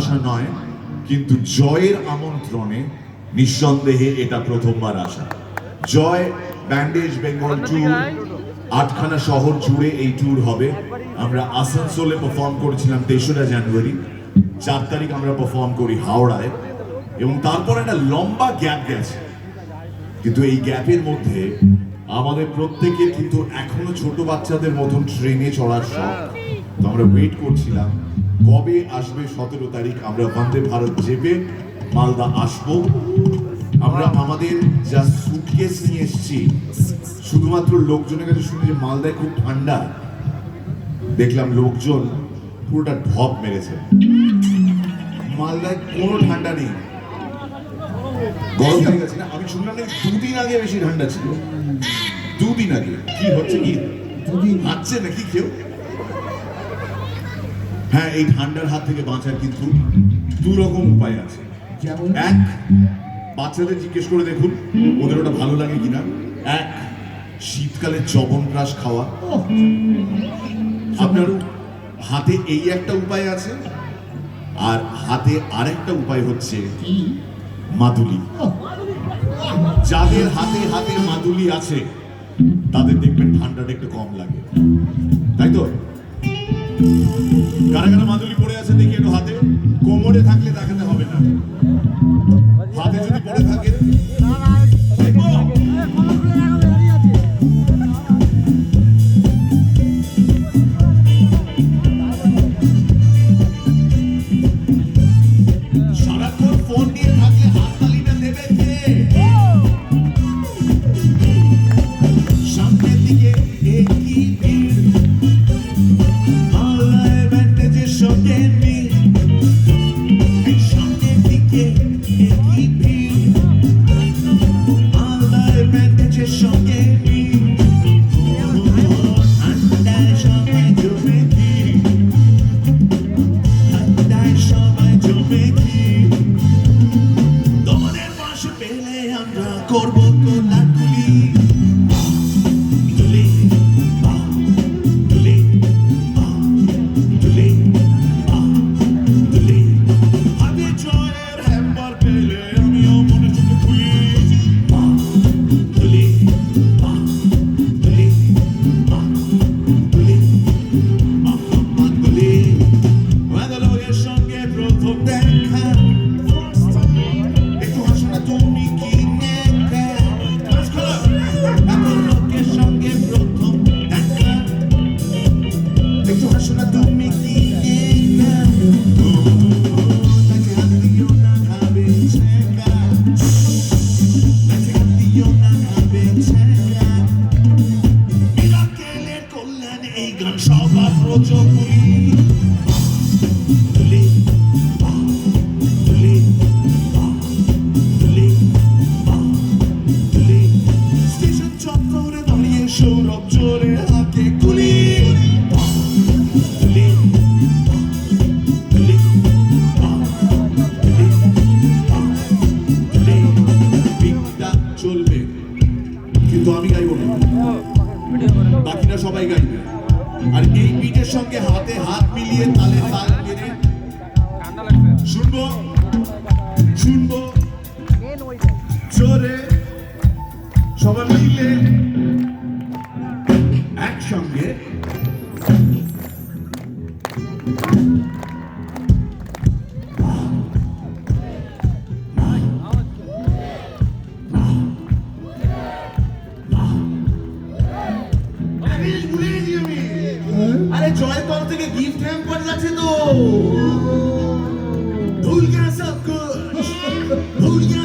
আসা নয়, কিন্তু জয়ের আমন্ত্রণে নিঃসন্দেহে এটা প্রথমবার আসা। জয় ব্যান্ডেজ বেঙ্গল ট্যুর 8খানা শহর জুড়ে এই ট্যুর হবে। আমরা আসানসোলে পারফর্ম করেছিলাম 3রা জানুয়ারি, 4 তারিখ আমরা পারফর্ম করি হাওড়ায়, এবং তারপর একটা লম্বা গ্যাপ গেছে। কিন্তু এই গ্যাপের মধ্যে আমাদের প্রত্যেকের কিন্তু এখনো ছোট বাচ্চাদের মতন ট্রেনে চড়ার শখ। তো আমরা ওয়েট করছিলাম কবে আসবে 17 তারিখ আমরা বন্দে ভারত চেপে মালদা আসবো। আমরা আমাদের যা সুটকেস নিয়ে এসেছি, শুধুমাত্র লোকজনের কাছে শুনে যে মালদায় খুব ঠান্ডা, দেখলাম লোকজন পুরোটা ঢপ মেরেছে। মালদায় কোনো ঠান্ডা নেই, গরম হয়ে গেছে না। আমি শুনলাম না 2 দিন আগে বেশি ঠান্ডা ছিল। 2 দিন আগে কি হচ্ছে, কি 2 দিন হাঁটছে নাকি কেউ? হ্যাঁ, এই ঠান্ডার হাত থেকে বাঁচার কিন্তু 2 রকম উপায় আছে। এক, বাচ্চাদের জিজ্ঞেস করে দেখুন ওদের ওটা ভালো লাগে কিনা। এক, শীতকালে চবনপ্রাশ খাওয়া। আপনার হাতে এই একটা উপায় আছে, আর হাতে আরেকটা উপায় হচ্ছে মাদুলি। যাদের হাতে হাতে মাদুলি আছে তাদের দেখবেন ঠান্ডাটা একটু কম লাগে, তাই তো? কারা কারা মাদুলি পড়ে আছে দেখি একটু হাতে। কোমরে থাকলে দেখাতে হবে না, হাতে যদি পড়ে থাকে সারাক্ষণ ফোন নিয়ে থাকলে হাততালিটা দেবে কে? সামনের দিকে একই ভিড়, মালদায় ব্যান্ডেজের সঙ্গে মিল। সামনের দিকে একই ভিড়, মালদায় ব্যান্ডেজের সঙ্গে মিল। ঠান্ডায় সবাই জমে ভিড়, ঠান্ডায় সবাই জমে ভিড়। তোমাদের পাশে পেলে আমরা করবো কোলাকুলি। তুলে তুলে তুলে তুলে হাতে জয়ের হ্যাম্বার পেলে আমিও মনে চোখে খুলি। তুলে তুলে তুলে তুলে বাদলের সঙ্গে প্রথম দেখা, একটু হাসো না তুমি কি নেকা। বাদলের সঙ্গে প্রথম দেখা, একটু হাসো না তুমি কি নেকা। নাচে হাত দিও না খাবে ছেঁকা, নাচে হাত দিও না খাবে ছেঁকা। মিরাকেলের কল্যাণ এই গান সবার প্রচুরি। তুলে তুলে তুলে তুলে স্টেশন চত্বরে দাঁড়িয়ে সৌরভ জোরে হাতে গুলি। তুলে তুলে তুলে বিটটা চলবে, কিন্তু আমি গাইব না, বাকিরা সবাই গাইবে। আর এই বিটের সঙ্গে হাতে হাত মিলিয়ে তালে তাল মেরে শুনবো শুনবো জোরে সবাই মিলে একসঙ্গে। আরে জয়পুর থেকে গিফট হ্যাম্পার যাচ্ছে তো। ভুল গেয়া সব কুছ, ভুল গেয়া